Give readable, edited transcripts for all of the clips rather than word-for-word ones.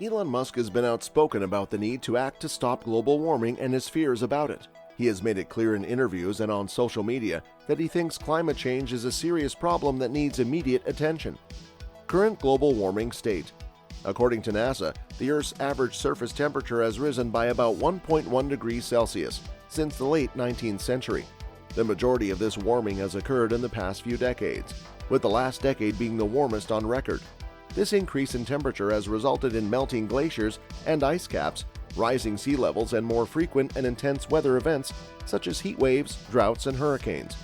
Elon Musk has been outspoken about the need to act to stop global warming and his fears about it. He has made it clear in interviews and on social media that he thinks climate change is a serious problem that needs immediate attention. Current global warming state. According to NASA, the Earth's average surface temperature has risen by about 1.1 degrees Celsius since the late 19th century. The majority of this warming has occurred in the past few decades, with the last decade being the warmest on record. This increase in temperature has resulted in melting glaciers and ice caps, rising sea levels, and more frequent and intense weather events such as heat waves, droughts, and hurricanes.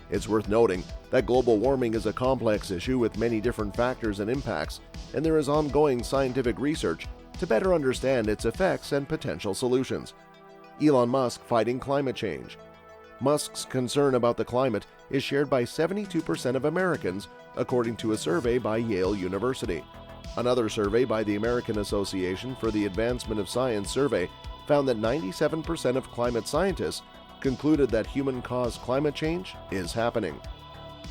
It's worth noting that global warming is a complex issue with many different factors and impacts, and there is ongoing scientific research to better understand its effects and potential solutions. Elon Musk fighting climate change. Musk's concern about the climate is shared by 72% of Americans, according to a survey by Yale University. Another survey by the American Association for the Advancement of Science survey found that 97% of climate scientists concluded that human-caused climate change is happening.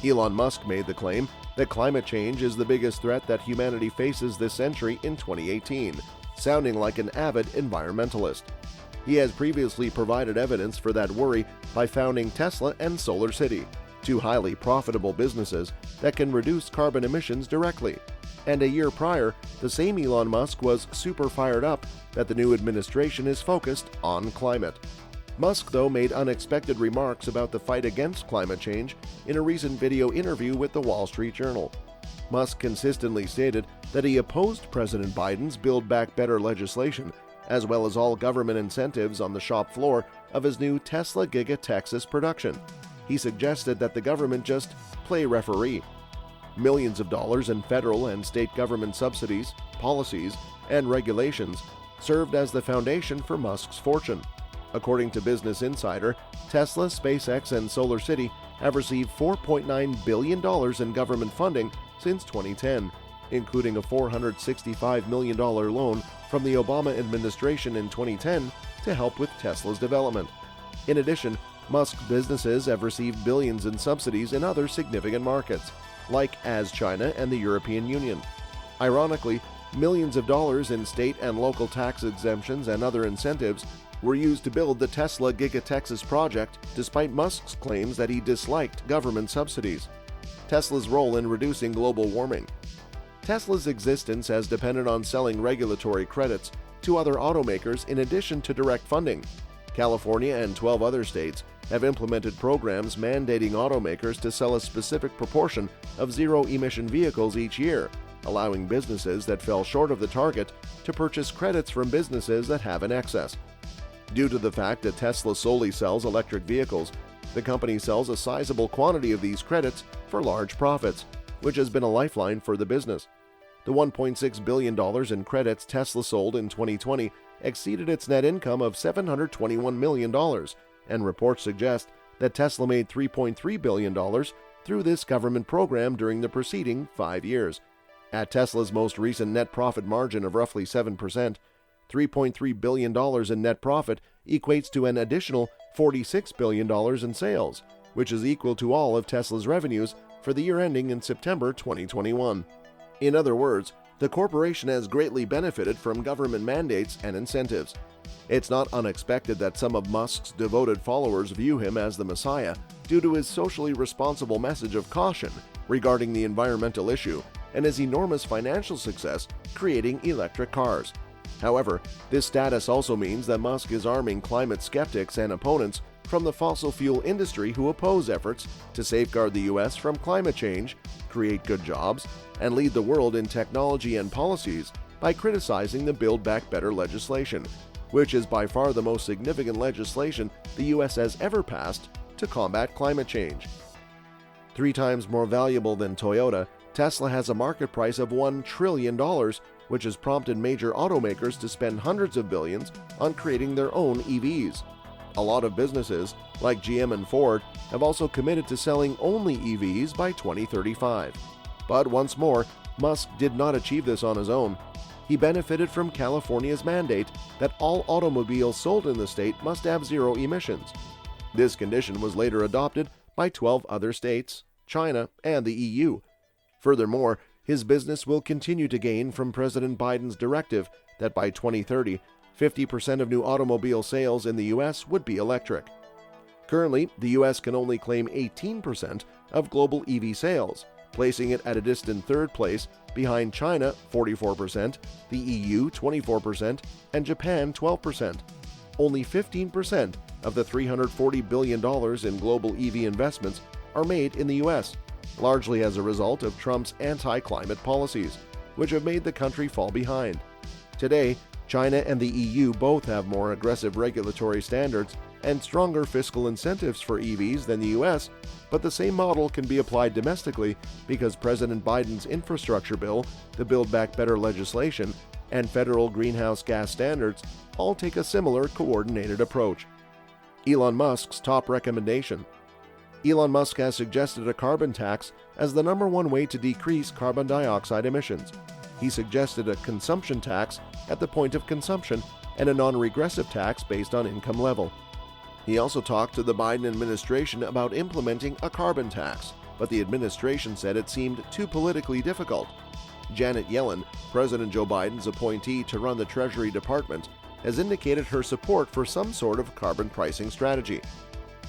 Elon Musk made the claim that climate change is the biggest threat that humanity faces this century in 2018, sounding like an avid environmentalist. He has previously provided evidence for that worry by founding Tesla and SolarCity, two highly profitable businesses that can reduce carbon emissions directly. And a year prior, the same Elon Musk was super fired up that the new administration is focused on climate. Musk, though, made unexpected remarks about the fight against climate change in a recent video interview with the Wall Street Journal. Musk consistently stated that he opposed President Biden's Build Back Better legislation, as well as all government incentives on the shop floor of his new Tesla Giga Texas production. He suggested that the government just play referee. Millions of dollars in federal and state government subsidies, policies, and regulations served as the foundation for Musk's fortune. According to Business Insider, Tesla, SpaceX, and SolarCity have received $4.9 billion in government funding since 2010, including a $465 million loan from the Obama administration in 2010 to help with Tesla's development. In addition, Musk businesses have received billions in subsidies in other significant markets, like as China and the European Union. Ironically, millions of dollars in state and local tax exemptions and other incentives were used to build the Tesla Giga Texas project, despite Musk's claims that he disliked government subsidies. Tesla's role in reducing global warming. Tesla's existence has depended on selling regulatory credits to other automakers in addition to direct funding. California and 12 other states have implemented programs mandating automakers to sell a specific proportion of zero-emission vehicles each year, allowing businesses that fell short of the target to purchase credits from businesses that have an excess. Due to the fact that Tesla solely sells electric vehicles, the company sells a sizable quantity of these credits for large profits, which has been a lifeline for the business. The $1.6 billion in credits Tesla sold in 2020 exceeded its net income of $721 million, and reports suggest that Tesla made $3.3 billion through this government program during the preceding 5 years. At Tesla's most recent net profit margin of roughly 7%, $3.3 billion in net profit equates to an additional $46 billion in sales, which is equal to all of Tesla's revenues for the year ending in September 2021. In other words, the corporation has greatly benefited from government mandates and incentives. It's not unexpected that some of Musk's devoted followers view him as the Messiah due to his socially responsible message of caution regarding the environmental issue and his enormous financial success creating electric cars. However, this status also means that Musk is arming climate skeptics and opponents from the fossil fuel industry who oppose efforts to safeguard the U.S. from climate change, create good jobs, and lead the world in technology and policies by criticizing the Build Back Better legislation, which is by far the most significant legislation the U.S. has ever passed to combat climate change. 3 times more valuable than Toyota, Tesla has a market price of $1 trillion, which has prompted major automakers to spend hundreds of billions on creating their own EVs. A lot of businesses, like GM and Ford, have also committed to selling only EVs by 2035. But once more, Musk did not achieve this on his own. He benefited from California's mandate that all automobiles sold in the state must have zero emissions. This condition was later adopted by 12 other states, China, and the EU. Furthermore, his business will continue to gain from President Biden's directive that by 2030, 50% of new automobile sales in the U.S. would be electric. Currently, the U.S. can only claim 18% of global EV sales, placing it at a distant third place behind China 44%, the EU 24%, and Japan 12%. Only 15% of the $340 billion in global EV investments are made in the U.S., largely as a result of Trump's anti-climate policies, which have made the country fall behind. Today, China and the EU both have more aggressive regulatory standards and stronger fiscal incentives for EVs than the U.S., but the same model can be applied domestically because President Biden's infrastructure bill, the Build Back Better legislation, and federal greenhouse gas standards all take a similar coordinated approach. Elon Musk's top recommendation. Elon Musk has suggested a carbon tax as the #1 way to decrease carbon dioxide emissions. He suggested a consumption tax at the point of consumption and a non-regressive tax based on income level. He also talked to the Biden administration about implementing a carbon tax, but the administration said it seemed too politically difficult. Janet Yellen, President Joe Biden's appointee to run the Treasury Department, has indicated her support for some sort of carbon pricing strategy.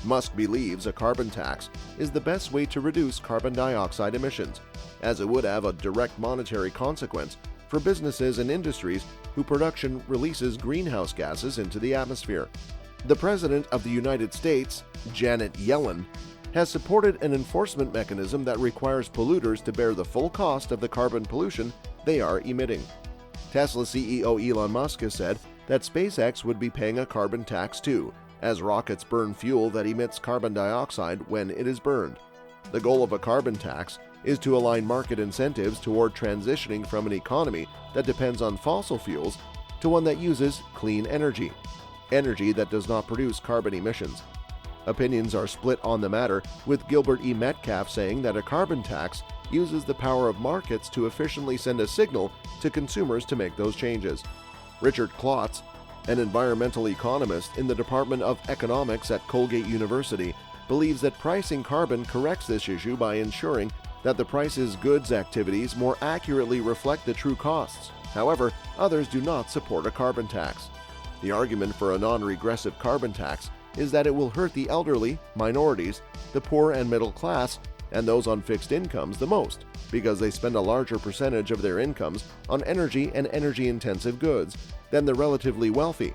Musk believes a carbon tax is the best way to reduce carbon dioxide emissions, as it would have a direct monetary consequence for businesses and industries whose production releases greenhouse gases into the atmosphere. The President of the United States, Janet Yellen, has supported an enforcement mechanism that requires polluters to bear the full cost of the carbon pollution they are emitting. Tesla CEO Elon Musk has said that SpaceX would be paying a carbon tax too, as rockets burn fuel that emits carbon dioxide when it is burned. The goal of a carbon tax is to align market incentives toward transitioning from an economy that depends on fossil fuels to one that uses clean energy that does not produce carbon emissions. Opinions are split on the matter, with Gilbert E. Metcalf saying that a carbon tax uses the power of markets to efficiently send a signal to consumers to make those changes. Richard Klotz, an environmental economist in the Department of Economics at Colgate University, believes that pricing carbon corrects this issue by ensuring that the price's goods activities more accurately reflect the true costs. However, others do not support a carbon tax. The argument for a non-regressive carbon tax is that it will hurt the elderly, minorities, the poor and middle class, and those on fixed incomes the most, because they spend a larger percentage of their incomes on energy and energy-intensive goods than the relatively wealthy.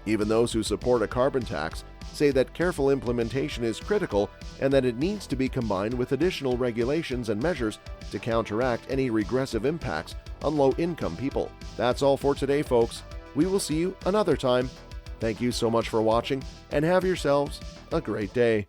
Even those who support a carbon tax say that careful implementation is critical and that it needs to be combined with additional regulations and measures to counteract any regressive impacts on low-income people. That's all for today, folks. We will see you another time. Thank you so much for watching, and have yourselves a great day.